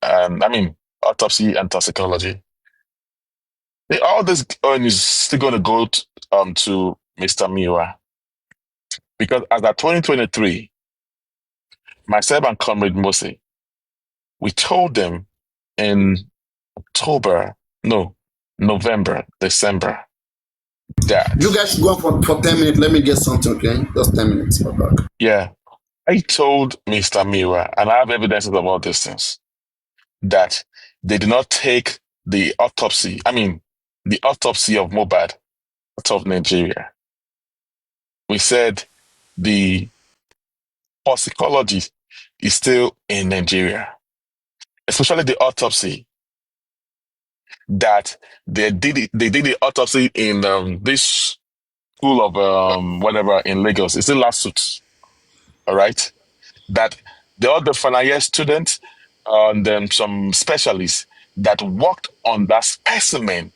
I mean, autopsy and toxicology. All this is still going to go to Mr. Miwa because as of 2023, myself and Comrade Mose, we told them in October, no, November, December, that You guys should go on for 10 minutes. Let me get something, okay? Just 10 minutes. yeah, I told Mr. Miwa, and I have evidences of all these things, that they did not take the autopsy of mohbad out of Nigeria. We said the toxicology is still in Nigeria, especially the autopsy that they did the autopsy in this school of whatever in Lagos. It's still lawsuits, all right? That all the final year students and then some specialists that worked on that specimen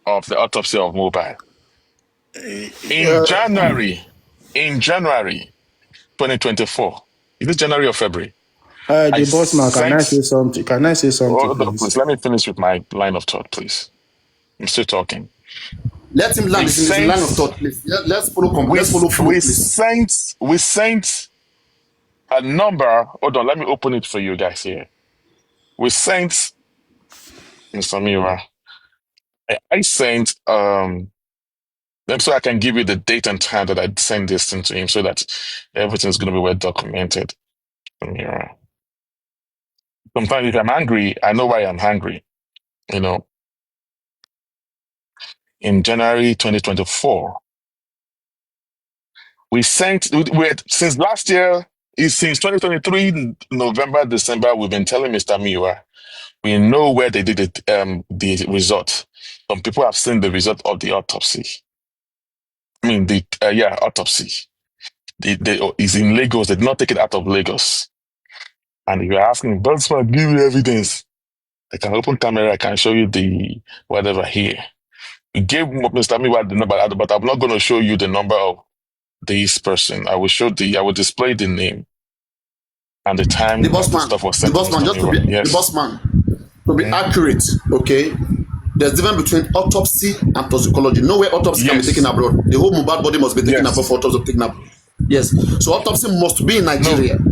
of the autopsy of mohbad in January 2024. Is it January or February? The boss man, can I say something? Can I say something, please? Please, let me finish with my line of thought, please. I'm still talking. Let him land his line of thought, please. Let's follow flow, please. We sent a number. Hold on, let me open it for you guys here. We sent Mr. Mira. I sent so I can give you the date and time that I sent this thing to him so that everything's gonna be well documented. Mira. Sometimes if I'm angry, I know why I'm angry. You know, in January 2024, we since last year, since 2023, November, December, we've been telling Mr. Miwa, we know where they did it, the result. Some people have seen the result of the autopsy. I mean, autopsy. It's in Lagos. They did not take it out of Lagos. And if you're asking, Botsman, give me evidence. I can open camera. I can show you the whatever here. We gave Mr. Miwa the number, but I'm not going to show you the number of this person. I will display the name and the time. The boss man, the boss man, to be accurate, okay? There's difference between autopsy and toxicology. Nowhere autopsy can be taken abroad. The whole mohbad body must be taken abroad for autopsy taken abroad. Yes. So autopsy must be in Nigeria. No.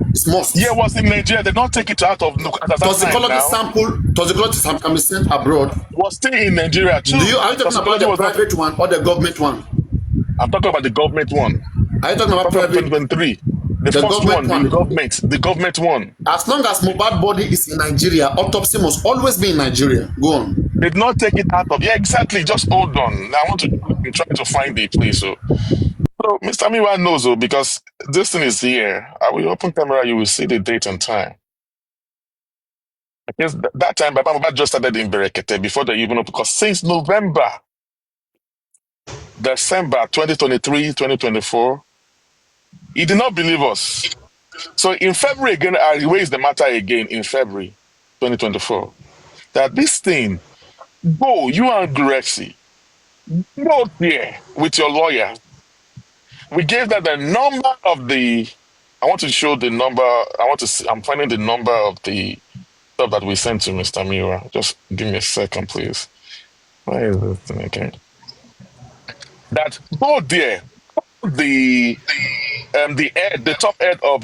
It must. Yeah, it was in Nigeria. They don't take it out of toxicology sample can be sent abroad. It was still in Nigeria too. Are you talking about the private one or the government one? I'm talking about the government one. Are you talking about private? 2023. The first one, the government one. As long as mohbad body is in Nigeria, autopsy must always be in Nigeria. Go on. They did not take it out of. Yeah, exactly. Just hold on. I'm trying to find the place. So Mr. Miwa knows, because this thing is here. I will open camera. You will see the date and time. Because that time, Baba just started in Berekete before they even opened. Because since November, December 2023, 2024, he did not believe us. So in February again, I raised the matter again in February 2024. That this thing, you and Grexy, go there with your lawyer. We gave that the number of the, I want to show the number, I'm finding the number of the stuff that we sent to Mr. Mira. Just give me a second, please. Where is this thing again? That go there, the top head of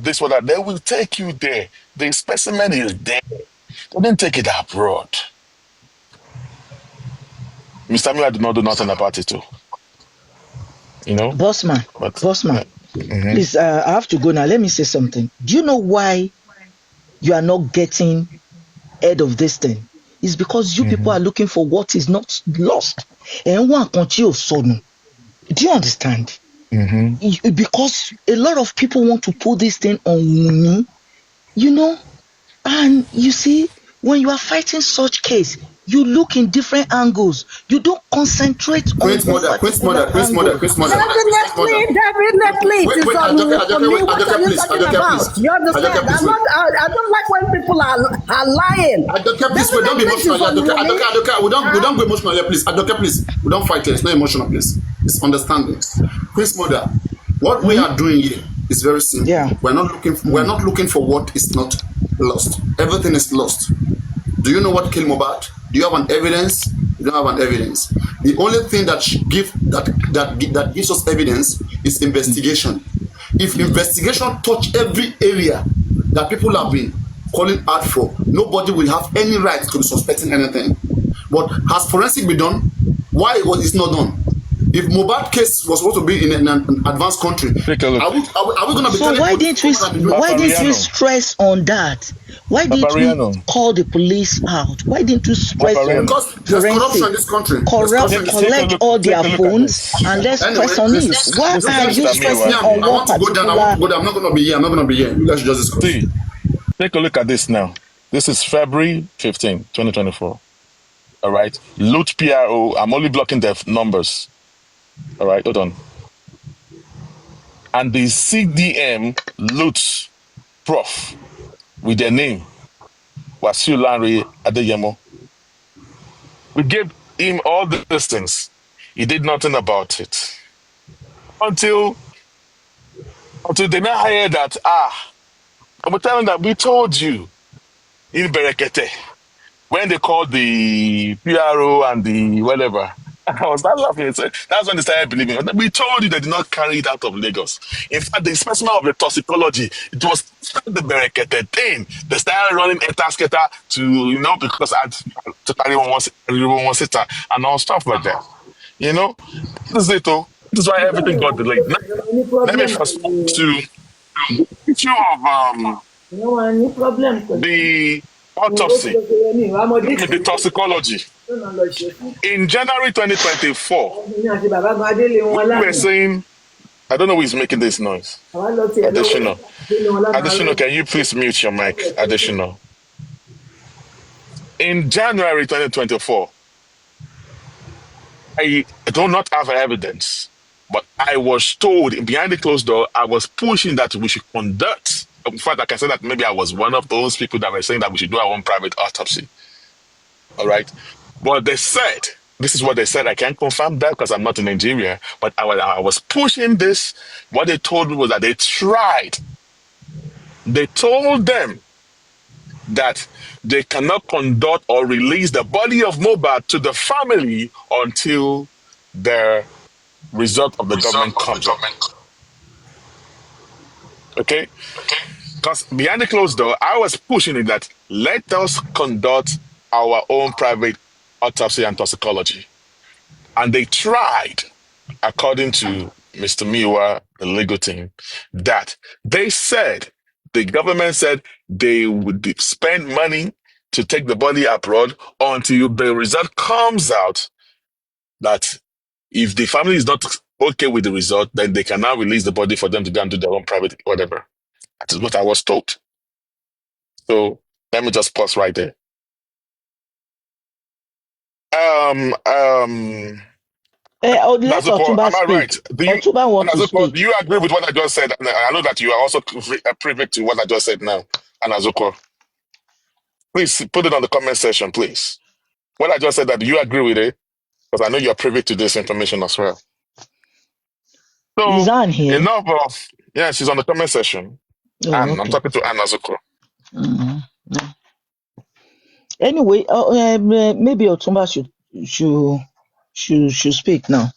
this one, that they will take you there. The specimen is there. They didn't take it abroad. Mr. Miller did not do nothing about it too. You know? Bossman, please, I have to go now. Let me say something. Do you know why you are not getting head of this thing? It's because you people are looking for what is not lost. And one continue sonu. Do you understand? Because a lot of people want to put this thing on me, you know, and you see, when you are fighting such case, you look in different angles. You don't concentrate on Queen's mother. Definitely. What are you talking about? You understand? I don't like when people are lying. Adoka, please, don't be emotional. Adoka, we don't go emotional here, please. Adoka, please, we don't fight here. It's not emotional, please. It's understanding. Queen's mother, what we are doing here is very simple. Yeah. We're not looking for what is not lost. Everything is lost. Do you know what killed Mohbad? Do you have an evidence? You don't have an evidence. The only thing that gives us evidence is investigation. If investigation touch every area that people have been calling out for, nobody will have any right to be suspecting anything. But has forensic been done? Why was it not done? If Mohbad case was supposed to be in an advanced country, are we going to be so why didn't you stress on that? Why didn't we call the police out? Why didn't you stress on because there's corruption in this country. Collect all their phones and let's stress on it. Why are you stressing on one particular? I'm not going to be here. You guys should just discuss. See, take a look at this now. This is February 15, 2024. All right. Loot PRO. I'm only blocking the numbers. All right. Hold on. And the CDM loot prof with their name, Wasiu Lanre Adeyemo. We gave him all these things. He did nothing about it. Until they now heard that, I'm telling that we told you in Berekete, when they called the PRO and the whatever, I was not laughing. That's when they started believing. We told you they did not carry it out of Lagos. In fact, the specimen of the toxicology, it was the Berekete thing. They started running etasketa to, because to carry one sitter and all stuff like that. This is it, though. This is why everything got delayed. Now, let me first to the issue of the autopsy, the toxicology. In January 2024, we were saying, I don't know who is making this noise. Additional, can you please mute your mic? Additional. In January 2024, I do not have evidence, but I was told behind the closed door, I was pushing that we should conduct. In fact, I can say that maybe I was one of those people that were saying that we should do our own private autopsy. All right. But they said, this is what they said. I can't confirm that because I'm not in Nigeria, but I was pushing this. What they told me was that they tried. They told them that they cannot conduct or release the body of Mohbad to the family until the result of the government comes up. Okay? Because behind the closed door, I was pushing it that let us conduct our own private autopsy and toxicology. And they tried, according to Mr. Miwa, the legal team, that they said, the government said they would spend money to take the body abroad until the result comes out that if the family is not okay with the result, then they can now release the body for them to go and do their own private whatever. That is what I was told. So let me just pause right there. Let Otumba speak. Right? Otumba wants to speak. Do you agree with what I just said? I know that you are also privy to what I just said now, Anazuko. Please put it on the comment section, please. What I just said, that do you agree with it? Because I know you are privy to this information as well. So, is Anne here? Enough of, yeah, she's on the comment section. Anne, okay. I'm talking to Anazuko. Mm-hmm. Yeah. Anyway, maybe Otumba should speak now.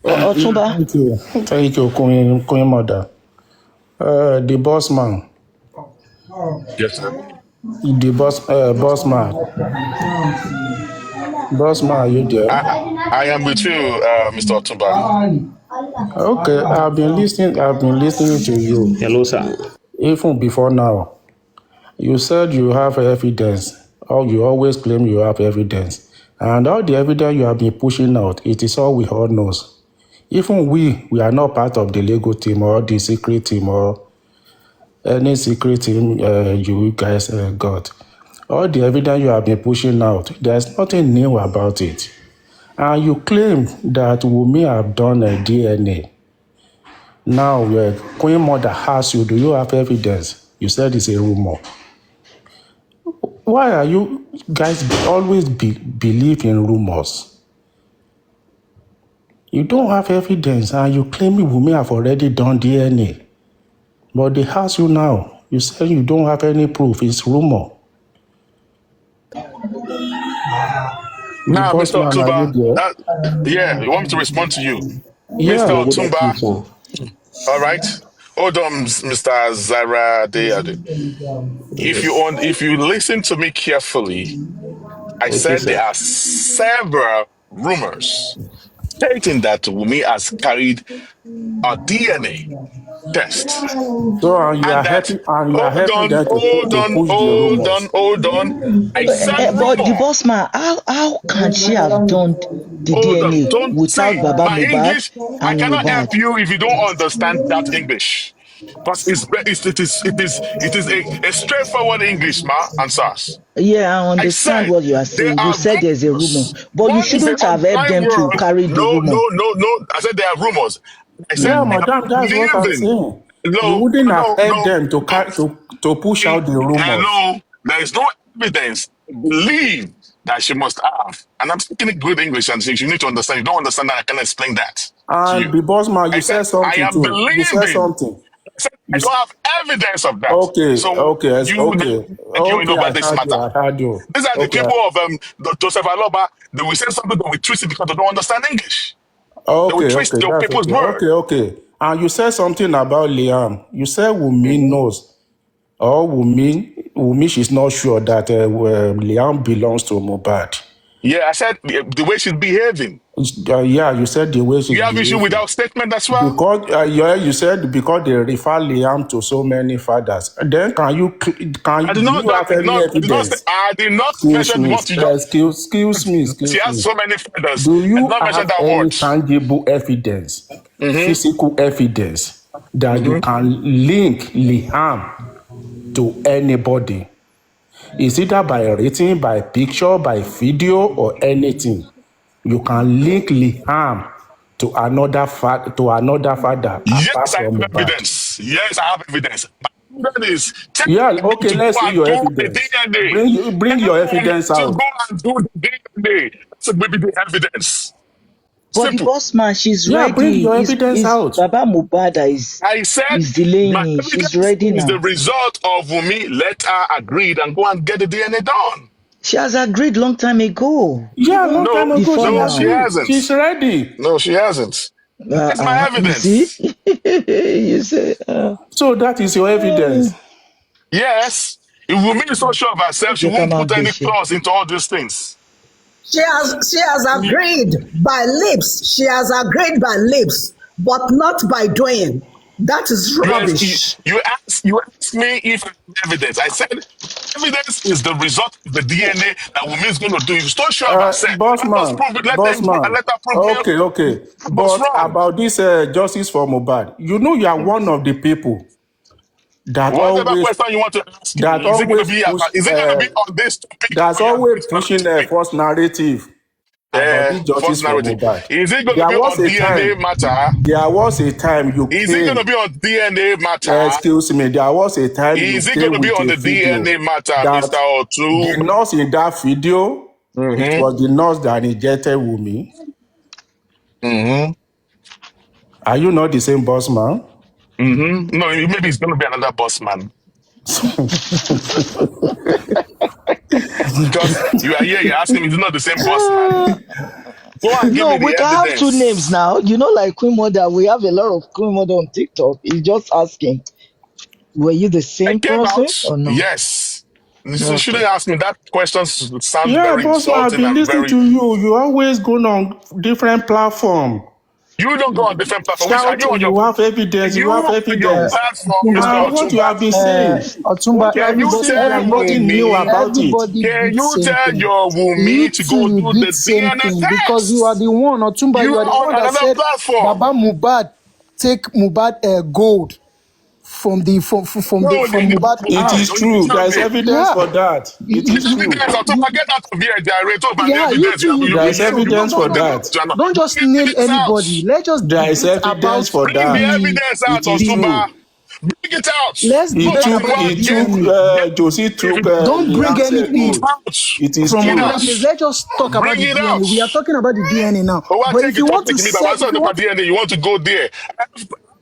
Otumba. Thank you, Queen Mother. The boss man. Yes, sir. The boss man. Boss man, are you there? I am with you, Mr. Otumba. Okay, I've been listening to you. Hello, sir. Even before now, you said you have evidence, or you always claim you have evidence. And all the evidence you have been pushing out, it is all we all knows. Even we are not part of the legal team or the secret team or any secret team you guys got. All the evidence you have been pushing out, there's nothing new about it. And you claim that Wunmi have done a DNA. Now, Queen Mother asks you, do you have evidence? You said it's a rumor. Why are you guys always believe in rumors? You don't have evidence and you claim Wunmi have already done DNA. But they ask you now. You say you don't have any proof. It's rumor. The Now, boss Mr. man, are you Otumba, there? yeah, you want me to respond to you? Mr. Yeah. Yeah, good Otumba, afternoon, all right. Hold on, Mr. Zara Deyade. If you listen to me carefully, I Okay, said there sir. are several rumors stating that Wumi has carried a DNA test. So you are And that, helping, them to push the rumors. hold on. I said But the rumor. boss man, how can she have done the Hold on. DNA Don't without say Baba my Mubad English. I and cannot Mubad? help you if you don't understand that English. Because it is a straightforward English, ma and sars. Yeah, I I understand said what you are there saying. You are said there's a rumor, rumors. but you One is the shouldn't have helped online them to world. carry the No, rumor. no, no, no. I said there are rumors. I said Yeah, they are madam, that's what I'm believing. saying. You No, wouldn't have no, helped no, them no. to push out the rumors. Hello, there is no evidence. Believe that she must have. And I'm speaking good English, and so you need to understand. You don't understand that I can explain that to And you. the boss man, I you said said I something am too. You said believing. something. I said You I don't s- have evidence of that. okay, So okay, you okay, arguing okay. over I this heard you. matter. I heard you. These are the Okay, people of Joseph Aloba. They will say something that will twist it because they don't understand English. They will okay, twist okay. your That's people's okay. word. Okay, okay. And you said something about Liam. You said Wumi Mhm. knows, or Wumi, she's not sure that Liam belongs to Mohbad. Yeah, I said the way she's behaving. Yeah, you said the way she's You have issue with behaving. that statement as well? Because yeah, you said because they refer Liam to so many fathers. Then I did do not, you have I did any not, I did not say, evidence? I did not Excuse mention me, what you just, she excuse has me. so many feathers. Do I did you not mention have that any word. tangible evidence, Mm-hmm. physical evidence that you Mm-hmm. can link Liam to anybody? Is either by written, by picture, by video, or anything. You can link Liam to another father apart Yes, I from have Mohbad. evidence. Yes, I have evidence. My evidence is tell Yeah, them okay, to go let's see and your do the evidence. DNA. Bring Tell your them evidence to out. go and do the DNA. That's maybe the evidence. But the Simple. boss man, she's Yeah, bring ready. your evidence Is out. Baba Mubad that I said is my delaying it. She's evidence ready is the now. result of Wumi let her agreed and go and get the DNA done. She has agreed long time ago, Yeah, even long time No, ago before she no, she now. agreed. She's hasn't. ready. No, she hasn't. That's my You see, evidence. you say, So that is your evidence. Yes. If Wumi is so sure of herself, she won't put any Jekama clause into all these things. She has agreed by lips. She has agreed by lips, but not by doing. That is Yes, rubbish. you ask me if I have evidence. I said evidence is the result of the DNA that Wumi is going to do. If she's so sure of herself, let us prove it. Boss man. Let her prove me Okay, okay. prove us But wrong. about this justice for Mohbad, you are one of the people that Whatever always question you want to ask me, is it going to be push about? Is it going to be on this topic that's or you are going always to pushing another a topic? false narrative about this False justice for narrative. Mohbad. Is it going to There be was on a DNA time, matter? you Is it going to came, be on DNA matter? excuse me, there was a time you Is it going came to be with on a the video DNA matter, that Mr. the Otu? nurse in that video, it Mm-hmm. was the nurse that injected Wumi. Mm-hmm. Are you not the same boss man? Mm-hmm. No, maybe it's going to be another boss man. Because you are here, you're asking me, is it not the same boss man? Go and give No, me we the can have two names evidence. now. Like Queen Mother, we have a lot of Queen Mother on TikTok. He's just asking, were you the I same came person out, or no? yes. You shouldn't Okay. ask me that question. Sounds Yeah, very boss man, I've insulting been and listening very. to you. You always go on different platform. You don't go on different platform. Which are you Shouting, on your? you have evidence, You you have on your evidence. platform, Mr. Otumba, And what you Otumba? have been saying, Otumba, Can you there's tell nothing new Wumi? about it. everybody Can did you same tell thing. your You Wumi to go too, you do did the same DNA thing because you are test? the one, Otumba, You you are the are one on that another said platform. Baba Mubad take Mubad gold from the No, from Mubad It okay, is house. you true. tell There's me. evidence Yeah, for that. you, It is you, true. Evidence. you, Otumba, get out of here, Jared. Talk about the yeah, you evidence. too, you did There's so. You evidence don't No, for talk no, about that. it. don't Bring just nail evidence out. anybody. Let's just There is debate evidence about for Bring the that. the evidence out, It is the. Otumba. true. Bring it out. Let's Go debate and go about the and DNA. get Josie the took evidence. Don't bring Liam's Bring it anything gold. out. It is from Bring it true. another out. place. Let's just talk about Bring the it DNA. out. We are talking about the DNA now. Oh, I But take if a you want to topic, me, but say, what's if on you the want to, DNA? You want to go there?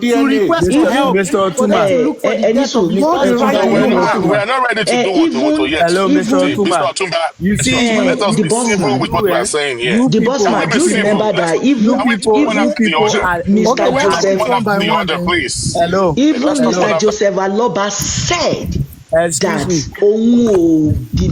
to DNA. request for help, for them to look for the death of Mr. We Otumba, are not ready to do what Omoto yet. Hello, Mr. Otumba. Mr. Otumba, You Mr. Otumba, see, let us the be boss civil man, with what we are saying here. you the boss people, Can we man, be do you civil? remember that even Can we take one you after the people other? are Mr. Can we take Joseph, one after the other, please? hello, even Let's talk one Mr. after. Joseph Aloba said excuse that me. òun ò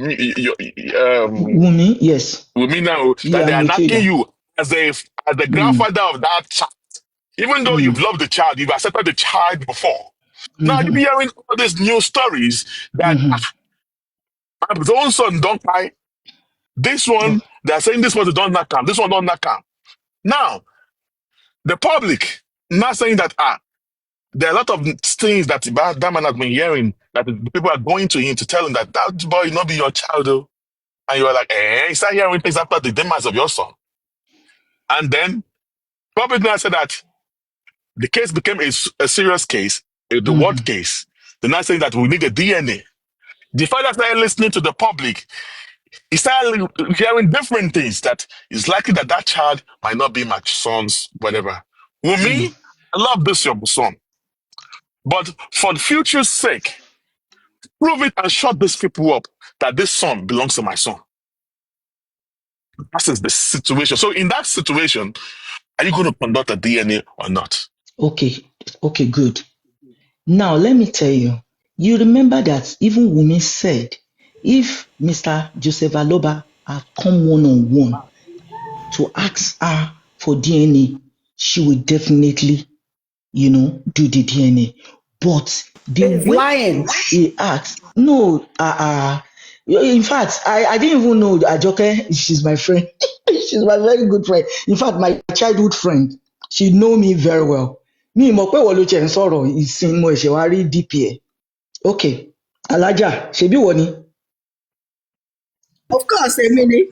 Wumi, Wumi, yes. Wumi now, Yeah, that they I'm are with you knocking now. you. as the grandfather of that child, even though you've loved the child, you've accepted the child before. Now you're hearing all these new stories that my own son don't cry. This one, they're saying this one don't not come. This one don't not come. Now, the public not saying that there are a lot of things that that man has been hearing that people are going to him to tell him that boy not be your child, though. And you are like, you start hearing things after the demise of your son. And then public now said that the case became a serious case, the word case. They're not saying that we need a DNA. The father started listening to the public. He started hearing different things that it's likely that that child might not be my son's whatever. With me, I love this your son. But for the future's sake, prove it and shut these people up that this son belongs to my son. That is the situation. So in that situation, are you going to conduct a DNA or not? Okay, good. Now let me tell you. You remember that even Wunmi said, if Mr. Joseph Aloba had come one-on-one to ask her for DNA, she would definitely, do the DNA. But the He's way lying. he asked, no, in fact, I didn't even know Ajoke, she's my friend. She's my very good friend. In fact, my childhood friend. She know me very well. Mi mọ̀ pé wọ́n ló tiẹ̀ ń sọ̀rọ̀ ìsìn mo ẹ̀ṣẹ̀ wá rí DP ẹ̀. Okay, Alájà, ṣebí wọ ni? Of course, Emily.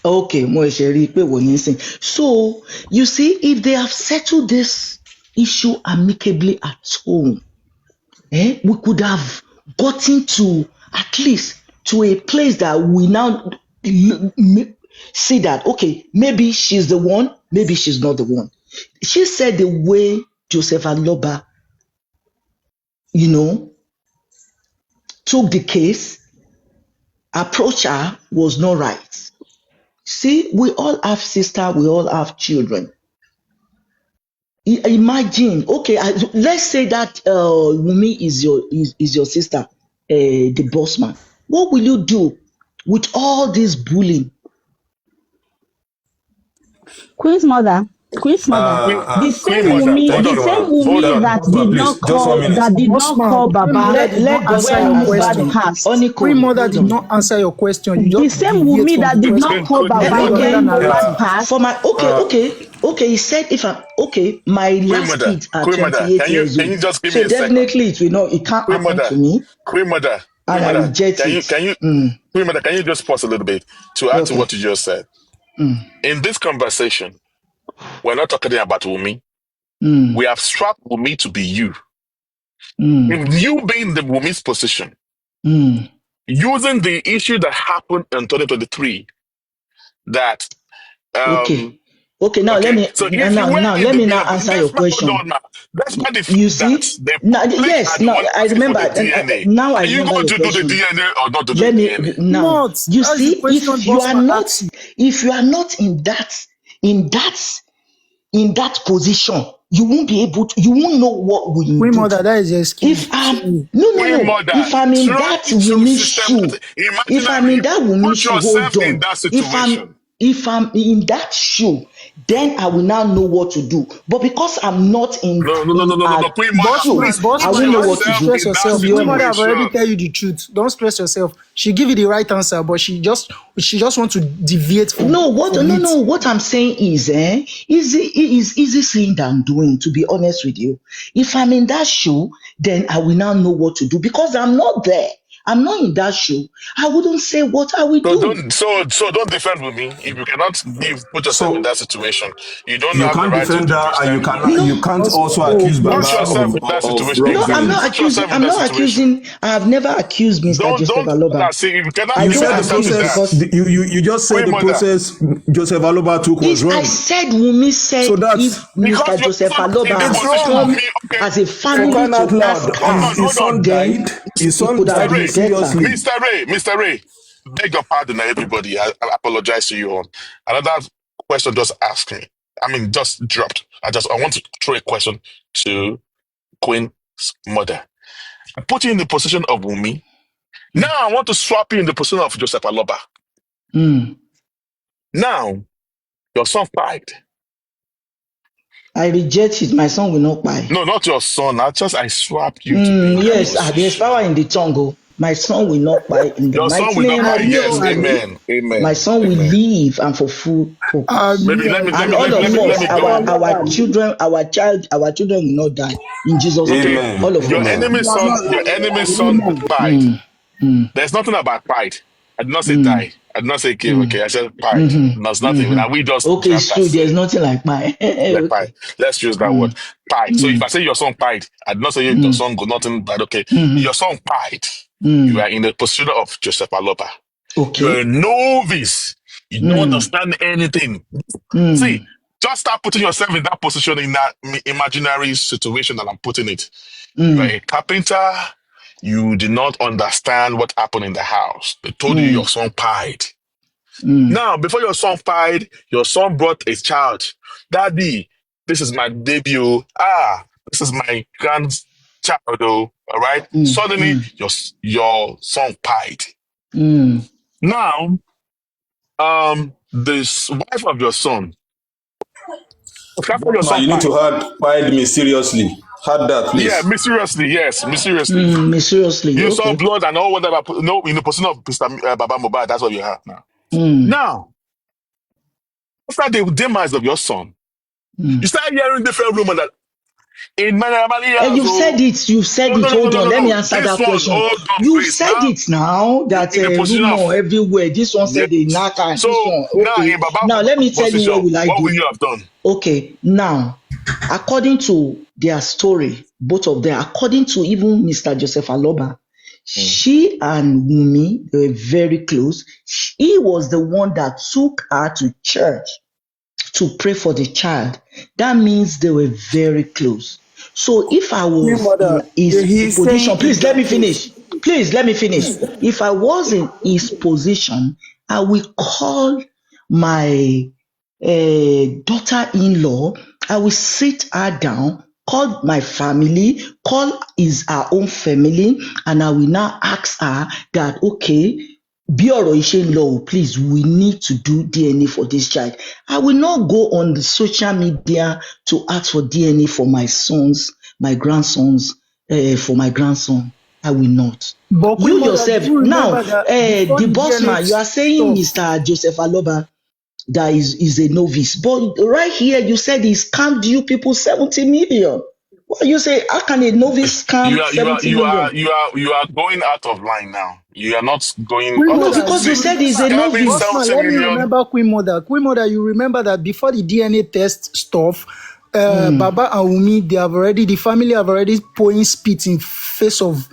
Okay, mo ẹ̀ṣẹ̀ rí i pé wọ ní sìn. So, you see, if they have settled this issue amicably at home, we could have gotten to at least to a place that we now see that, okay, maybe she's the one, maybe she's not the one. She said the way Joseph Aloba, took the case, approach her was not right. See, we all have sisters, we all have children. Imagine, okay, let's say that Wunmi is your sister, the boss man. What will you do with all this bullying? Queen's mother, the same Queen Wunmi, mother, the same hold Wunmi on. that did not Just 1 minute. call Baba Let answer when your Mohbad question. passed. Queen mother did not answer your question. You The just same deviate Wunmi from that the did question. not call Baba Let when another narrate. Mohbad passed. For my okay. He said if I'm okay, my last mother, kids are Queen mother, 28 years can old. you just give me So a second? definitely it can't Queen happen mother, to me, Queen mother, and I reject can it. you Queen mother, can you just pause a little bit to add to Okay. what you just said? In this conversation, we're not talking about Wunmi. We have strapped Wunmi to be you. If you being the Wumi's position, using the issue that happened in 2023, that Okay, now let me so if you were in let the me now middle, answer your question. despite the You fact that see, the now public yes, are the now one I asking for remember. the DNA, Now I are you remember going your to do the question. DNA or not do the Let me DNA? now. Not. You That's the see, question if you are Bossman not, asked you. if you are not in that position, you won't be able to. You won't know what we Queen do. mother, that is your excuse. If I'm Sorry. Queen no, mother, if I'm in throw that it through Wunmi system, shoe, if I'm in imaginary, that Wunmi put shoe, hold yourself in on. that If situation. I'm in that shoe, then I will now know what to do. But because I'm not in No, her Queen mother, shoe, please Bossman, put I Bossman, won't know why you what to to yourself do. stress in that yourself? To be Queen mother have honest. already situation. tell you the truth. Don't stress yourself. She give you the right answer, but she just want to deviate from What I'm saying is, easy saying than doing, to be honest with you. If I'm in that shoe, then I will now know what to do because I'm not there. I'm not in that shoe. I wouldn't say what I will So do. don't defend with me. If you cannot put yourself in So that situation, you don't you have the can't right to defend her, and defend with me. you can't Bossman, also accuse Put Baba yourself in that of situation. No, I'm wrongdoing. not Put accusing. yourself in I'm that not situation. accusing. I have never accused Mr. Joseph Aloba. See if you cannot I You put don't said the yourself in accuse that. process. because You just said Queen the mother, process Joseph Aloba took was I wrong. said Wunmi So said that's if because Mr. you're Joseph also not in Aloba the had it's position of wrong. me. come Okay, as a For family crying out to ask loud, her, his son then died. His he son could have died been better. mysteriously. Mr. Ray, beg your pardon, everybody. I apologize to you all. Another question just asked me. I mean, just dropped. I want to throw a question to Queen's mother. I put you in the position of Wunmi. Now I want to swap you in the position of Joseph Aloba. Mm. Now, Your son pied. I reject it. My son will not buy. No, not your son. I swapped you to be in that Yes, there's position. power in the tongue. Oh. My son will not buy in the Your son mighty will not name buy. of Yes, Jesus. amen, My amen, son will amen. live and for full purpose. Maybe let me let And me all let me let of me let us, me our go. our children, our children will not die in Jesus' name. Okay, Amen. All of your us. Amen. enemy's son, your enemy's son Amen. pied. Mm, mm, There's nothing about pride. I did not say mm, die. I did not say kill. mm, Okay, I said pride. mm-hmm, There's nothing. mm-hmm. Now we just Okay, dragged it's that true. There's saying. nothing like mine. Like pride. Okay. Let's use that word. Mm, Pride. So if mm, I say your son pied, I did not say your mm, son got nothing bad. Okay, mm, your son pied. You mm. are in the position of Joseph Aloba. You are a Okay. novice. You don't Mm, understand anything. See, mm, just start putting yourself in that position in that imaginary situation that I'm putting it. You are mm, a carpenter. You did not understand what happened in the house. They told you your mm, son pied. mm. Now, before your son pied, your son brought a child. Daddy, this is my debut. This is my grandchild. Oh, all right. Mm, Suddenly, mm, your son pied. mm. Now, this wife of your son, after your Boss man, son you need pied, to add pile me seriously. Add that, yeah, please. mysteriously, yes, mysteriously. Me seriously, You saw okay. blood and all whatever. No, in the position of Mr. Baba Mohbad, that's what you have now. Mm, Now, after the demise of your son, you mm. start hearing different rumors that in many And years, oh, you've said no, no, it. no, no, Hold no, on, no, let me no. answer This that one, question. hold on, You've please. said Now, it now you that in the position of, rumor everywhere. This one said they yes. knock and this So, one, now okay. in Baba Now let me Mohbad's tell you what position, will I what will do. you have done? Okay, now according to their story, both of them, according to even Mr. Joseph Aloba, Mm. she and Wumi they were very close. He was the one that took her to church to pray for the child. That means they were very close. So if I Queen was in Mother, his he's saying position, in please let your me case. finish. Please let me finish. If I was in his position, I will call my daughter-in-law. I will sit her down, call my family, call his our own family, and I will now ask her that okay, bí ọ̀rọ̀ yìí ṣe ń lọ o, please we need to do DNA for this child. I will not go on the social media to ask for DNA for my sons, my grandsons, for my grandson. I will not. But You Queen Mother, do yourself you now, remember that before the the boss DNA man, you are saying stuff, Mr. Joseph Aloba that is a novice, but right here you said he scammed you people 70 million. What you say? How can a novice scam You are, you are, 70 you million? are, you are, you are going out of line now. You are not going Queen out No, of, Mother, because you you see, said he's a remember, scamming boss novice. man, 70 let me million. remember Queen Mother. Queen Mother, you remember that before the DNA test stuff, Mm, Baba and Umi, the family have already pouring spit in face of,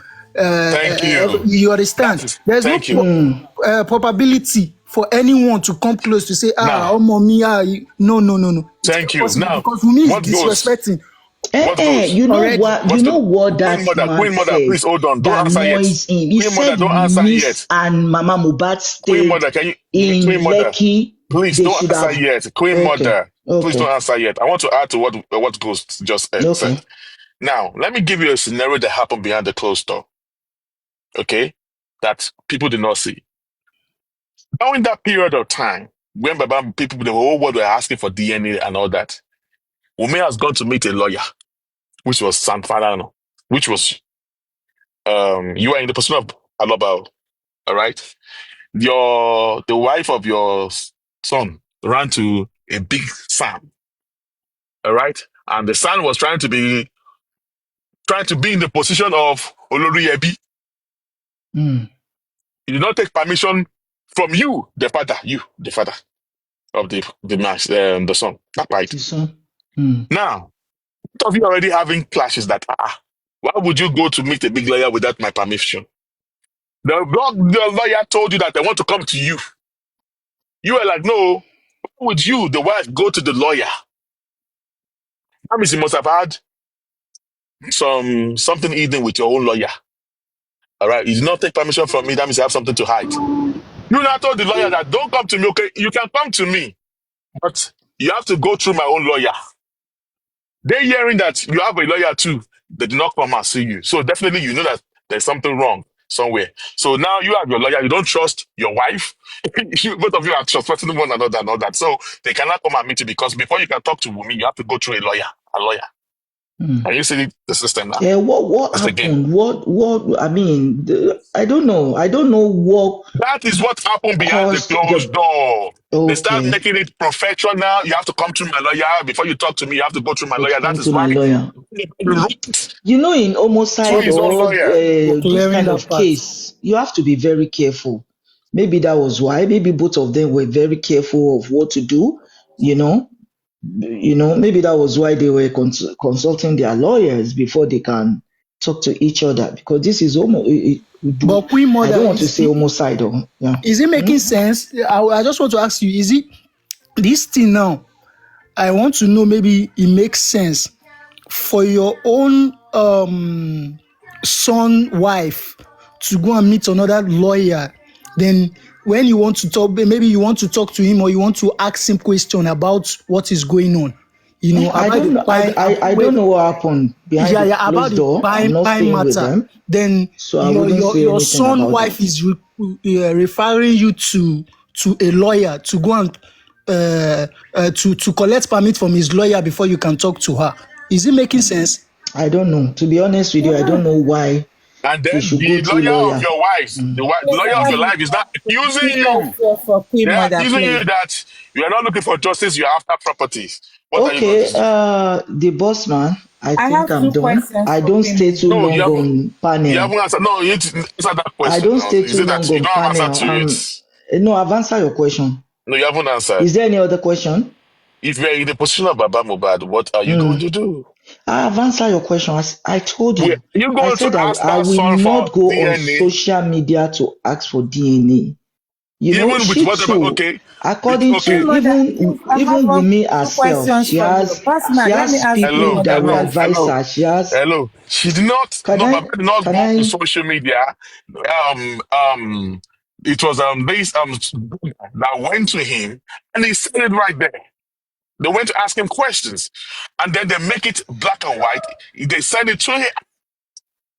Thank you. you understand? There's no Thank you. mm. probability for anyone to come close to say, Now, mommy, no, no, no, no. It's thank not you. possible Now, because Umi is what goes? disrespecting What goes? You know already. what? You What's know the what that man Queen Mother, said please hold on. Don't that answer yet. annoys him. He Queen Mother, said don't answer Miss yet. and Mama Mohbad Queen stayed Mother, can you, in Queen Mother, Lekki. please They don't should answer have. yet. Queen Okay, Mother, please don't okay, answer yet. I want to add to what Ghost just okay. said. Now, let me give you a scenario that happened behind the closed door, okay? That people did not see. During that period of time, when Baba, people, the whole world were asking for DNA and all that, Ume has gone to meet a lawyer, which was San Farano, which was, you are in the position of Aloba, all right? The wife of your son ran to a big Sam, all right? And the son was trying to be in the position of Olori Ebi. Mm, He did not take permission from you, the father of the man, the son. That's right. this one. Mm, Now, both of you already having clashes that why would you go to meet a big lawyer without my permission? The lawyer told you that they want to come to you. You were like, no, why would you, the wife, go to the lawyer? That means you must have had something hidden with your own lawyer. All right. You did not take permission from me. That means you have something to hide. You now told the lawyer that don't come to me. Okay, you can come to me, but you have to go through my own lawyer. They hearing that you have a lawyer too. They did not come and see you. So definitely you know that there's something wrong. somewhere. So now you have your lawyer. You don't trust your wife. Both of you are trusting one another and all that. So they cannot come and meet you because before you can talk to Wumi, you have to go through a lawyer. A lawyer. And you see the system now. Yeah, what That's happened? What? I mean, I don't know. I don't know what. That is what happened behind the closed door. They start Okay. making it professional. You have to come through my lawyer. Before you talk to me, you have to go through my lawyer. That Come is to my why lawyer. through You know, in homicide his own or lawyer. this clearing kind that of part. case, you have to be very careful. Maybe that was why. Maybe both of them were very careful of what to do. You know, maybe that was why they were consulting their lawyers before they can talk to each other. Because this is But Queen I Mother, don't want to say homicidal. Yeah. is it making sense? I just want to ask you, is it this thing now? I want to know, maybe it makes sense for your own son wife to go and meet another lawyer. Then when you want to talk, maybe you want to talk to him or you want to ask him question about what is going on. I don't know. I don't know what happened behind the about closed the door. I'm not pine staying with matter. them, Then so I wouldn't say your anything son about wife that. is referring you to a lawyer to go and to collect permit from his lawyer before you can talk to her. Is it making sense? I don't know. To be honest with you, I don't know why And they then should go the through lawyer of lawyer. your wife, the lawyer of your life is not accusing you. For Queen They're Mother, accusing please. you that you are not looking for justice, you're after properties. What are you going Okay, to do? the boss man, I I think have I'm two done. questions I for don't Queen stay too No, long on you panel. haven't answered. No, you need to answer that I question. don't No. stay Is too it that long you on don't have answer panel. to it? No, I've answered your question. No, you haven't answered. Is there any other question? If you're in the position of Baba Mubad, what are you going to do? I've answered your question. I told Are you. you I going to said ask I that will son for not go on DNA, social media to ask for DNA. even with She whatever? too, Okay, according Queen to okay. Mother, please, I have even Wumi two herself, questions for you. she Passman, let me has ask Queen people Hello, that Mother will hello, advise question. hello, her. She has. hello. She did not. Can No, I? Baba did not Can go on I? social media. It was this that went to him, and he said it right there. They went to ask him questions, and then they make it black and white. They send it to him.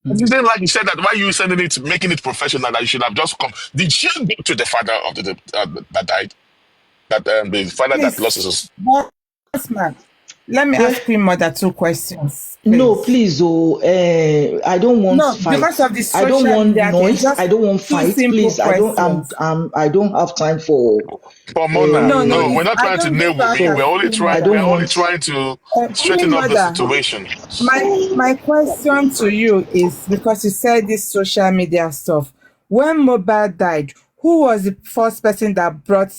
I just didn't like you said that. Why you sending it, making it professional? That you should have just come. Did she go to the father of that died? That the father that lost Please, his. Passman, let me Well, ask Queen Mother two questions, no, please. please. I don't want No, because fight. of the I don't social want media thing, noise. just I don't want two fight. simple Please. I don't. questions. I don't have time for. Pomona, No, no, we're it's, not I trying to don't nail just with ask me. as So Queen I Mother. We're don't only want. trying to straighten Queen up the Mother, situation. my question to you is, because you said this social media stuff. When mohbad died, who was the first person that brought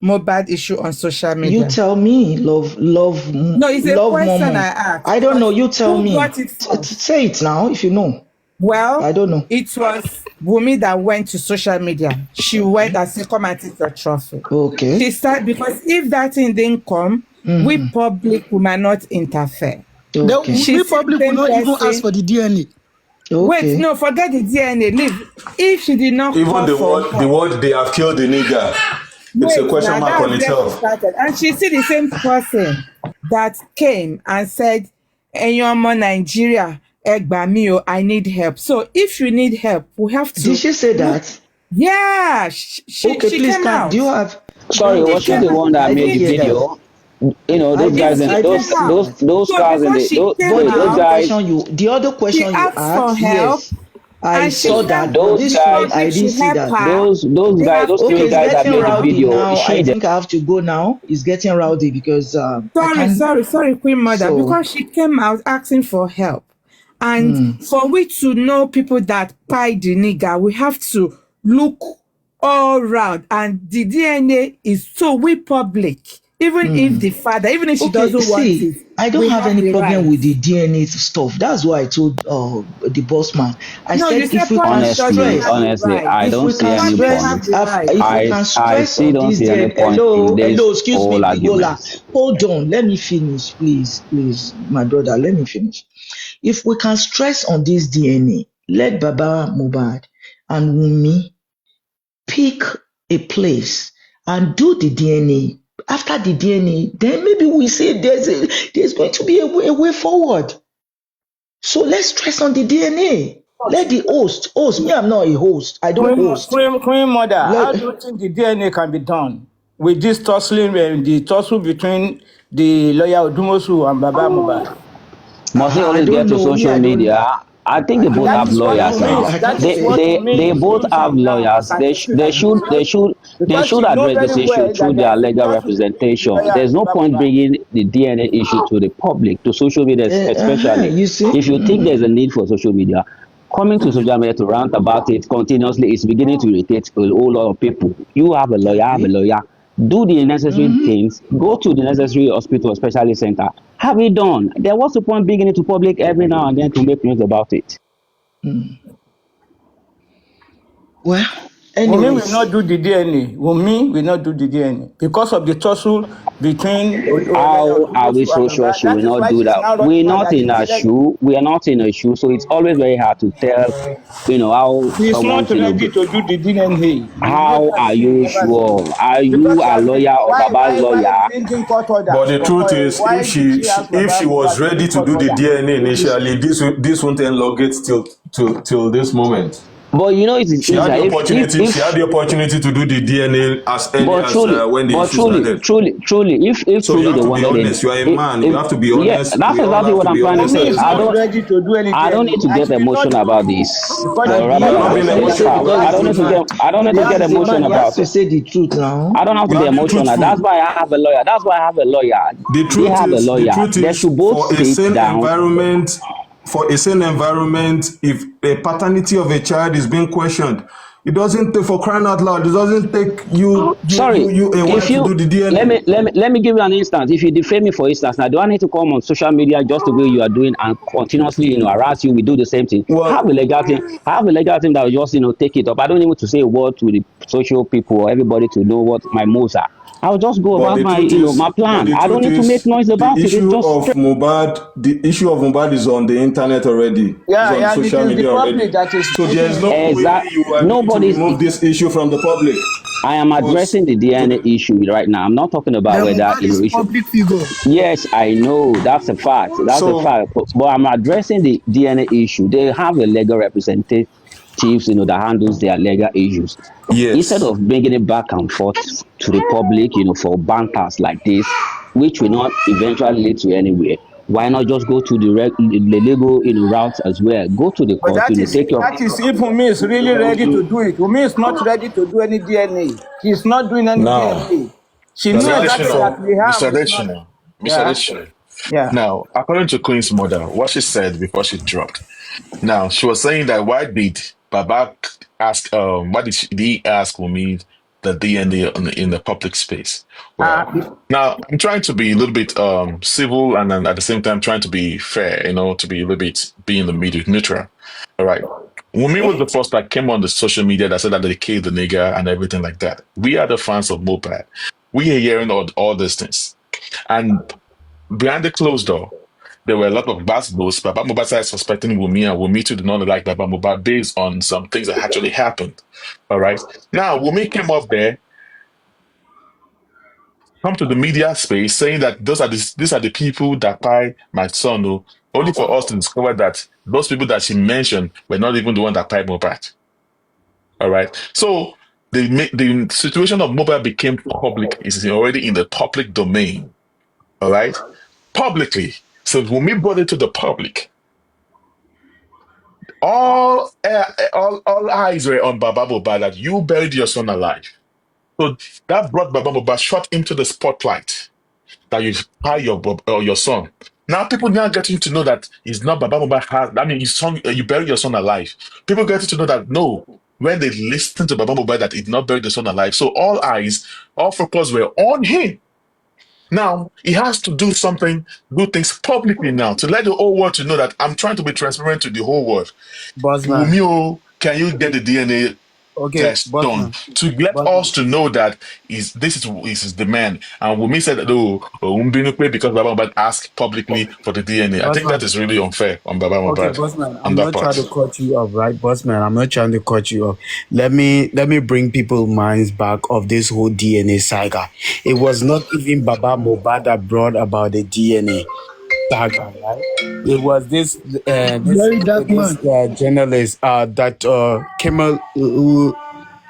mohbad issue on social You media? tell me, love, No, it's a question I Momo. asked. I It don't know. was, You tell who me. brought it first? Say it now if you know. Well, I don't know. it was Wumi that went to social media. She went and said, come and take your trophy. Okay. She said, because if that thing didn't come, we public we might not interfere. Okay. She We said probably could same not even ask person. for the DNA. Wait, Okay. no, forget the DNA. Leave. If she did not Even call for the help, word they have killed the nigger, it's a wait, question now mark on that's where she itself. started. And she see the same person that came and said, "Ẹ̀yin ọmọ Nigeria, ẹ gbà mí o, I need help." So if you need help, we have Did to she say look. that? Yeah, Okay, she please. came Do out. you have? Go Sorry, on, She was she came the Tisha. out. one that I made didn't the hear that. video? You know, those guys in She I didn't came see out. that. those So guys in because the she came But wait, those out, guys, the other she question you asked for asked, help. yes, I And she saw said that. But those the this one, I public guys, didn't should see help that. her. those They guys, have those Okay, three it's killed guys that getting made the rowdy video, is now. I she there? think I have to go now. It's getting rowdy because I can't. sorry, Queen Mother, So, because she came out asking for help. And for we to know people that pie the nigger, we have to look all round. And the DNA is so we public. Even if the father, even if she okay, doesn't want see, it, I don't we have have any the problem right. with the DNA stuff. That's why I told the boss man. I No, you said said if we can public doesn't Honestly, have stress, the honestly, right. I if don't we see can any Public point. have stress, the right. if we can I stress still on don't this see any DNA. point in this Excuse me, whole Big Ola. argument. Hold on, let me finish, please, my brother. Let me finish. If we can stress on this DNA, let Baba Mubad and Wumi pick a place and do the DNA. After the DNA, then maybe we say there's going to be a way forward. So let's stress on the DNA. Let the host. Me, I'm not a host. I don't host. Queen Mother, how do you think the DNA can be done with this tussling, the tussle between the lawyer Odumosu and Baba Mohbad? Must they I always don't get to know. Me, social I don't know. media? I think they I both That have don't. is what lawyers to No, me. now. I That don't is They what say. to they me they is both have losing now. I lawyers. can take it as losing They because should she knows address this very issue well through that there their is a legal tussle between the representation. lawyer There's and no Baba point Mohbad. bringing the DNA issue to the public, to social media especially. You see. If you think there's a need for social media, coming to social media to rant about it continuously is beginning to irritate a whole lot of people. You have a lawyer, I have a lawyer. Do the necessary things. Go to the necessary hospital or specialist center. Have it done. There was the point bringing it to public every now and then to make news about it. Well, Wunmi will not anyways. do the DNA. Wunmi will not do the DNA because of the tussle between lawyer How are we Odumosu and so sure Baba. she That will is not why do she's that? now We're running mad not that she in her needed. shoe. We are not in her shoe. So it's always very hard to tell, how She's not someone's, ready to do the DNA. You make how her are say you never say. sure? Are Because you she a has been lawyer or Baba's why lawyer? bringing court But orders? the truth is, Why did she ask if Baba she was Mohbad to ready bring to court do the order? DNA Which is initially, this won't elongate till this moment. But it is She had easier the opportunity. She had if the opportunity to do the DNA as early but as truly, when the but issue truly, started. truly, truly, if So you truly have they to be wanted it, honest. You are a man. You have to be yeah, honest. that's We all exactly have what to I'm be trying to honest Wunmi say. at is this not point. ready to do any I don't need DNA, to and get she will not emotional do about it this, because but the You rather are than not DNA being just is say, lawyer emotional. I Why don't is need it? to get, I don't need to get He's a emotional man. He has about to it. say the truth now. I don't have to You be are being emotional. That's truthful. why I have a lawyer. That's why I have a lawyer. They have a The lawyer. truth They is, should both sit down. for a sane environment, if a paternity of a child is being questioned, it doesn't take, for crying out loud, it doesn't take Sorry, a if while to you do the let DNA. me let me let me give you an instance. If you defame me, for instance, now do I need to come on social media just the way you are doing and continuously, harass you? We do the same thing. I have a Well, legal team. I have a legal team that will just, take it up. I don't need to say a word to the social people or everybody to know what my moves are. I'll just go but about the my, truth is, my but plan. the I don't truth need to make is, noise about it. It's just straight. The issue of Mohbad is on the internet already. It's on yeah, and it social is the media public already. that is So putting there's it no on. way Exact. you are going to Nobody's. remove this issue from the public. I am Because addressing the DNA issue right now. I'm not talking about Then whether, Mohbad is issue. public figure. Yes, I know that's a fact. That's a so fact. But I'm addressing the DNA issue. They have a legal representative, that handles their legal issues. Instead yes. of bringing it back and forth to the public, for banters like this, which will not eventually lead to anywhere. Why not just go to the legal, route as well? Go to the But court, take your. that is if Wunmi is really ready to do it. Wunmi is not ready to do any DNA. She's not doing any Now, DNA. She can knew I exactly answer? that Mr. Liam Mr. is not. Additional. Mr. Yeah, Additional. yeah. Now, according to Queen's mother, what she said before she dropped. Now, she was saying that why did Baba ask, why did he ask Wumi the DNA in the public space? Uh, Well, now I'm trying to be a little bit civil and then at the same time trying to be fair, to be a little bit be in the middle, neutral. All right. Wumi was the first that came on the social media that said that they killed the nigger and everything like that. We are the fans of Mopad. We are hearing all these things. And behind the closed door, there were a lot of basketballs. Baba Mohbad started suspecting Wumi, and Wumi too did not like Baba Mohbad based on some things that actually happened. All right. Now, Wumi came up there, come to the media space saying that these are the people that pied my son, only for us to discover that those people that she mentioned were not even the one that pied Mohbad. All right. So the situation of Mohbad became public, is already in the public domain. All right. Publicly. So when we brought it to the public, all eyes were on Baba Mohbad that you buried your son alive. So that brought Baba Mohbad, shot into the spotlight that you tie your son. Now people now getting to know that it's not Baba Mohbad has. I mean, his son, you buried your son alive. People getting to know that no, when they listen to Baba Mohbad, that he did not bury the son alive. So all eyes, all focus were on him. Now he has to do something, do things publicly now to let the whole world to know that I'm trying to be transparent to the whole world. Bossman. Wumio, can you get the DNA Okay, test done Bossman. to let us Bossman. to know that this is the man? And Wumi said that Umbinukwe because Baba Mohbad asked publicly for the DNA. I think that Bossman. is really unfair on Baba Okay, Mohbad Bossman. on I'm that not trying to part. cut you off, right, Bossman? I'm not trying to cut you off. Let me bring people's minds back of this whole DNA saga. It was not even Baba Mohbad that brought about the DNA. saga, right? It was Very dark this man. journalist that Kimmel, who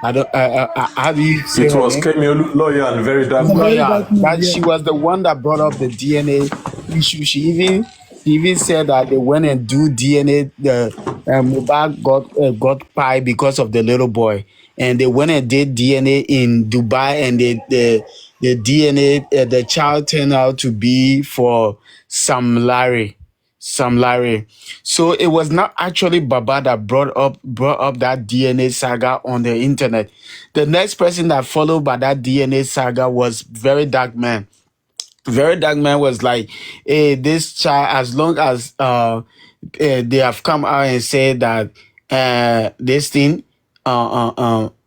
I don't how do you say It her was name? Kemi lawyer and very dark A man. very Lawyer. dark man, That yeah. she was the one that brought up the DNA issue. She even said that they went and do DNA. The Mohbad got pie because of the little boy, and they went and did DNA in Dubai, and the DNA the child turned out to be for Sam Larry. Sam Larry. So it was not actually Baba that brought up that DNA saga on the internet. The next person that followed by that DNA saga was Very Dark Man. Very Dark Man was like, hey, this child, as long as they have come out and said that this thing,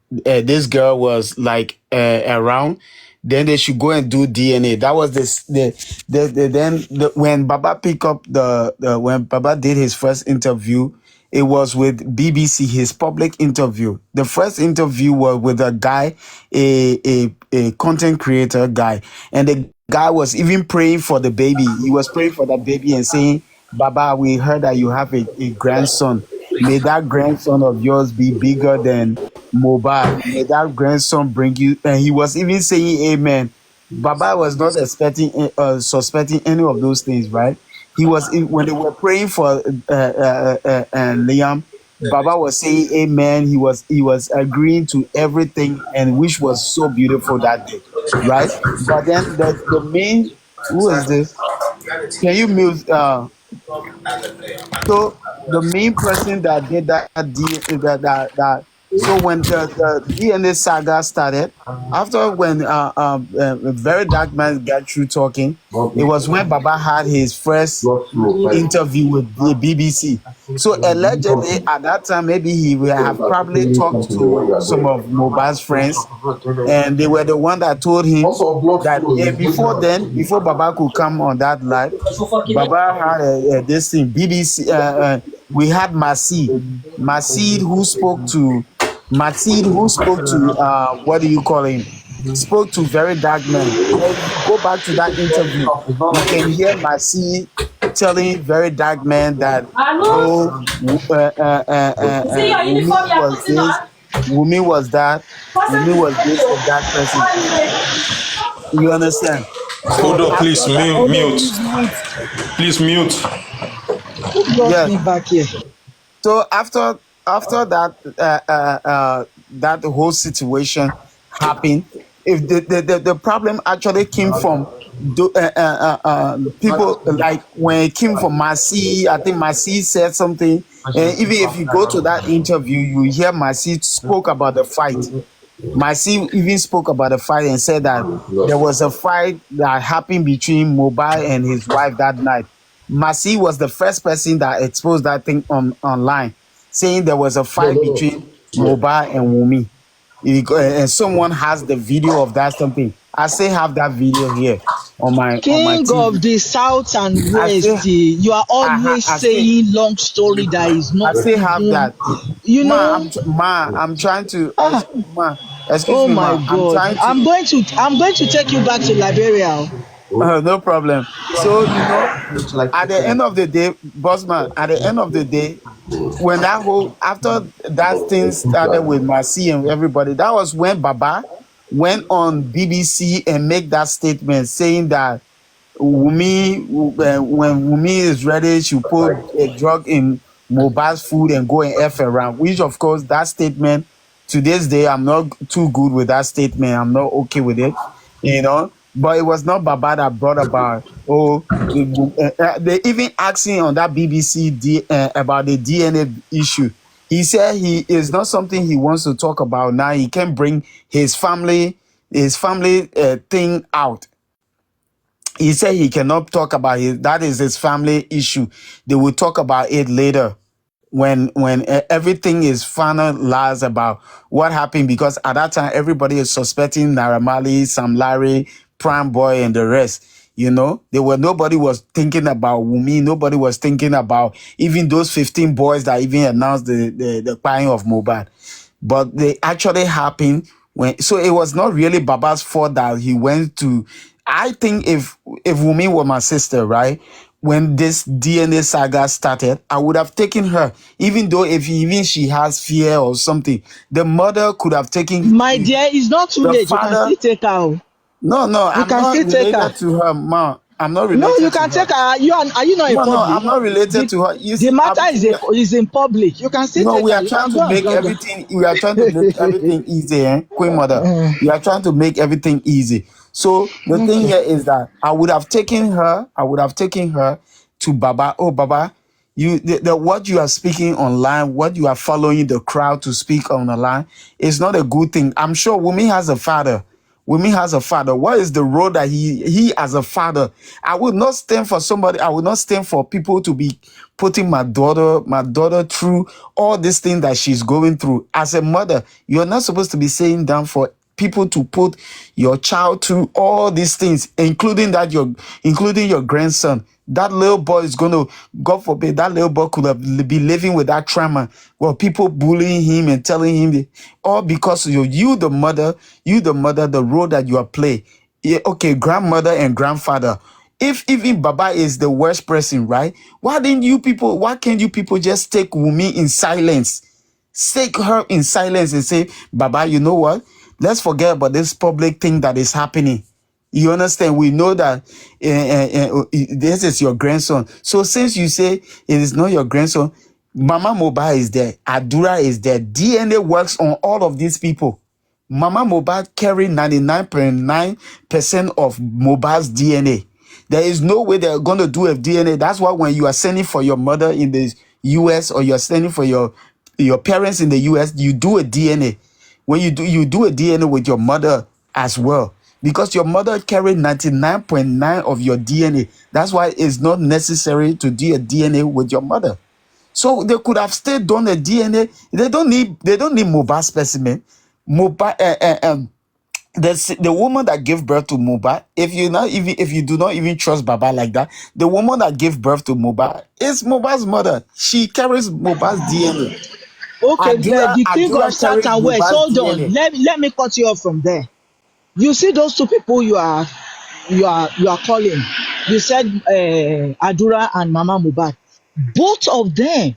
this girl was like around, then they should go and do DNA. That was when Baba picked up when Baba did his first interview, it was with BBC, his public interview. The first interview was with a guy, a content creator guy, and the guy was even praying for the baby. He was praying for that baby and saying, Baba, we heard that you have a grandson. May that grandson of yours be bigger than mohbad. May that grandson bring you. And he was even saying amen. Baba was not suspecting any of those things, right? He was when they were praying for Liam. Baba was saying amen. He was agreeing to everything, and which was so beautiful that day, right? But then the main, who is this? Can you mute? So the main person that did so when the DNA saga started, after when Very Dark Man got through talking, it was when Baba had his first interview with the BBC. So allegedly at that time, maybe he will have probably talked to some of Mohbad's friends, and they were the one that told him that before then, before Baba could come on that live, Baba had this thing, BBC. We had Masid who spoke to what do you call him? Spoke to Very Dark Man. And if you go back to that interview, you can hear Masid telling Very Dark Man that oh, Wumi was this, Wumi was that, Wumi was this and that person. You understand? Hold So on, please, after that, mute. Please mute. Who brought yes. me back here? So after that that whole situation happened, if the problem actually came from people like when it came from Masi, I think Masi said something, and even if you go to that interview, you hear Masi spoke about the fight. Masi even spoke about the fight and said that there was a fight that happened between Mobile and his wife that night. Masi was the first person that exposed that thing online, saying there was a fight between Mobile and Wumi. And someone has the video of that something. I still have that video here on my King TV. of the South and I still, West, you are always I still, saying long story that is I not still have even, that. you Ma, know. I'm trying to, ma, excuse Oh me, my ma, I'm God! trying to. I'm going to take you back to Liberia. No problem. So, at the end of the day, bossman, at the end of the day, when after that thing started with Masi and everybody, that was when Baba went on BBC and make that statement saying that when Wumi is ready, she'll put a drug in Mohbad's food and go and F around. Which, of course, that statement, to this day, I'm not too good with that statement. I'm not okay with it, But it was not Baba that brought about, they even asking on that BBC about the DNA issue. He said he is not something he wants to talk about now. He can bring his family thing out. He said he cannot talk about that is his family issue. They will talk about it later when everything is finalized about what happened, because at that time everybody is suspecting Naira Marley, Sam Larry, Prime Boy, and the rest. Nobody was thinking about Wumi. Nobody was thinking about even those 15 boys that even announced the buying of Mohbad. But they actually happened so it was not really Baba's fault that he went to. I think if Wumi were my sister, right? when this DNA saga started, I would have taken her, even though if even she has fear or something. The mother could have taken My dear, it's not too the late. You can father. still take her. No, You I'm can not still take her. related to her, ma. I'm not No, you related to can her. take her. Are you not in No, public? I'm not related to her. You The see, matter is in public. You can still no, take we her. are You trying can to go and make drag her. everything. We are trying to make everything easy, Queen Mother. We are trying to make everything easy. So the thing Okay. here is that I would have taken her. I would have taken her to Baba. Oh, Baba, the what you are speaking online, what you are following the crowd to speak on the line is not a good thing. I'm sure Wumi has a father. Wumi has a father. What is the role that he as a father? I would not stand for somebody. I would not stand for people to be putting my daughter through all these things that she's going through. As a mother, you're not supposed to be saying down for people to put your child through all these things, including your grandson. That little boy is going to, God forbid, that little boy could have be living with that trauma. Well, people bullying him and telling him, all because you the mother, the role that you are playing. Yeah, okay, grandmother and grandfather. If even Baba is the worst person, right? Why can't you people just take Wumi in silence? Take her in silence and say, Baba, you know what? Let's forget about this public thing that is happening. You understand? We know that this is your grandson. So since you say it is not your grandson, Mama Mohbad is there. Adura is there. DNA works on all of these people. Mama Mohbad carry 99.9% of Mohbad's DNA. There is no way they're going to do a DNA. That's why when you are sending for your mother in the US or you're sending for your parents in the US, you do a DNA. When you do a DNA with your mother as well. Because your mother carried 99.9 of your DNA. That's why it's not necessary to do a DNA with your mother. So they could have still done a DNA. They don't need mobile specimen. Mobile the woman that gave birth to Mohbad, if you do not even trust Baba like that, the woman that gave birth to Mohbad is Mohbad's mother. She carries Mohbad's DNA. Okay, the thing of Adura South carries and West. Mohbad's Hold on. DNA. Let me cut you off from there. You see those two people you are calling. You said Adura and Mama Mohbad. Both of them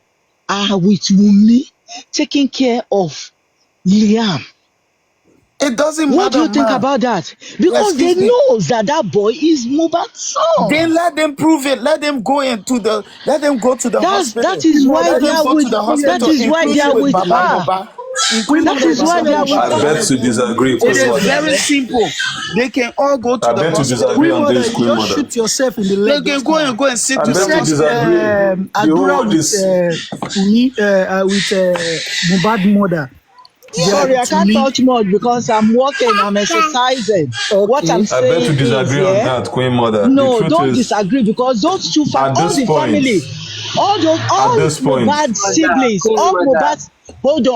are with Wunmi taking care of Liam. It doesn't What matter, do you think man. about that? Because they know that boy is Mohbad's son. Then let them prove it. Let them go to the hospital. That is why Let they them are go with to the hospital, that is why they including are with with Baba her. Mohbad. That is why they are with I her. beg to disagree, It Queen is Mother. very simple. They can all go to I the beg to hospital. disagree Queen on Mother, this, you Queen just Mother. shoot yourself in the They leg can just go now. and sit I to You the beg to said hospital. disagree. The Adura whole with this Mohbad mother. They are Sorry, with I can't Wunmi. touch much because I'm working, I'm exercising. What I'm Okay. I beg to saying is, disagree on yeah, that, Queen Mother. The no, truth don't is, disagree because those two at all this the point, family, at all this point, Mohbad Mother, siblings, Queen Mother,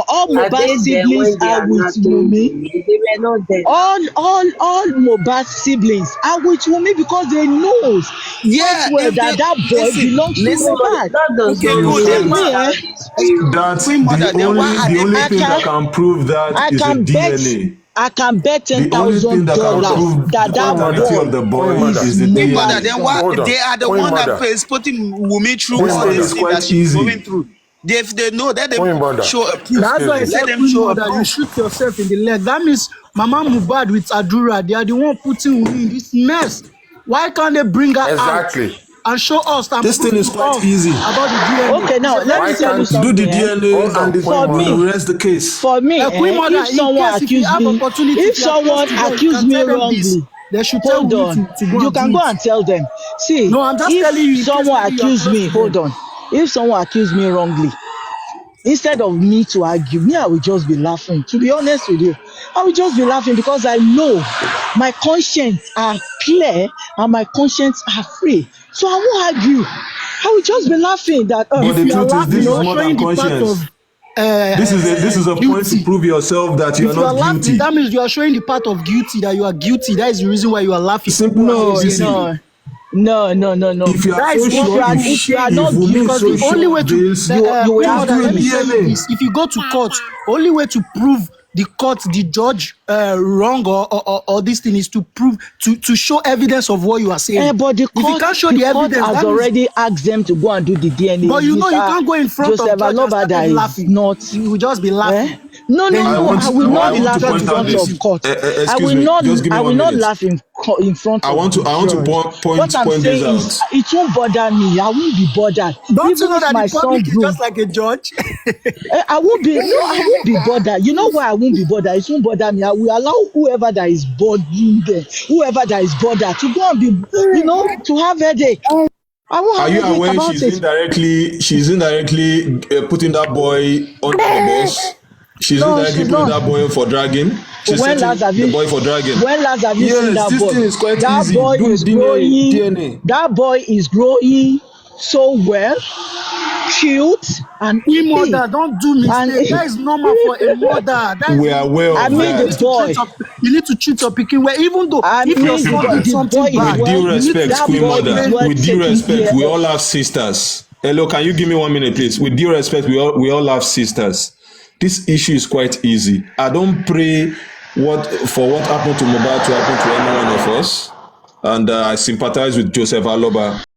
all are Mohbad they there siblings when they are are with knocking Wunmi. the They were not there. All Mohbad siblings are with Wunmi because they know quite Yeah, well if that they that boy belongs to listen. Mohbad. That does Okay, not good. mean Then See it's why? me, about the spirit. that Queen Mother, then why are the they only I thing that can can prove that I is the can bet DNA. I can bet ten The only thing thousand that can Okay. dollars prove that the that paternity boy of the Queen boy Mother. is is the Queen Mother, Mohbad's then DNA. why? son. Hold on. They are the Queen one that Mother. is putting Wumi through This Queen all thing these is Mother. things that quite she's going easy. through. If they know, let them Queen Mother. show a proof. That's Excuse why I me. Let said, them Queen show a Mother, you proof. shoot yourself in the leg. That means Mama Mohbad with Adura, they are the one putting Wunmi in this mess. Why can't they bring her out Exactly. and show us and This prove thing is to quite us easy. about the DNA Okay, now let me Why tell you can't Do the something. DNA hold on, and Queen For we Mother? me, rest the case. Queen Mother, if in someone case if you accuse have me, opportunity, if if you are close someone to them, you accuse can me tell them this. wrongly, They should tell hold Wunmi on, to go you and do can go it. and tell them. See, No, I'm just if telling you in case someone maybe you are accuse close me, to them. hold on. If someone accuse me wrongly, instead of me to argue, I will just be laughing. To be honest with you, I will just be laughing because I know my conscience are clear and my conscience are free. So I won't argue. I will just be laughing that, But If the you are truth is, laughing, this you is are more than showing the part conscience. of This is a point to guilty. prove yourself that you are If you are not laughing, guilty. that means you are showing the part of guilty that you are guilty. That is the reason why you are laughing. Simple as no, ABCD. no, no. If you are That so is what sure, people If you are think. if not Wunmi is Because so the guilty, only sure way of to this, you will Queen have just Mother, do a let me tell you DNA. this: if you go to court, only way to prove the court, the judge wrong or this thing is to prove to show evidence of what you are saying. But the court, if you can't show the evidence, has already asked them to go and do the DNA. But you know you can't go in front Joseph of judge and start laughing. Not. You will just be laughing. No, I will not laugh in front of court. I will not laugh in front of I want to point this out. It won't bother me. I won't be bothered. Don't you know that the public is just like a judge? I won't be bothered. You know why I won't be bothered? It won't bother me. I will allow whoever that is bothering them, whoever that is bothered, to go and be, to have headache. Are you aware she's indirectly putting that boy under the bus? She's indirectly putting that boy for dragging. She's setting the boy for dragging. When last have you seen that boy? This thing is quite that easy. boy is growing. DNA. That boy is growing so well, cute, and mother, don't do mistake. That is normal for a mother. We are aware of that. The boy. You need to treat your pikin well, even though if your son did something bad. With due respect, Queen Mother. With due respect, we all have sisters. Hello, can you give me 1 minute, please? With due respect, we all have sisters. This issue is quite easy. I don't pray for what happened to mohbad to happen to any one of us, and I sympathize with Joseph Aloba.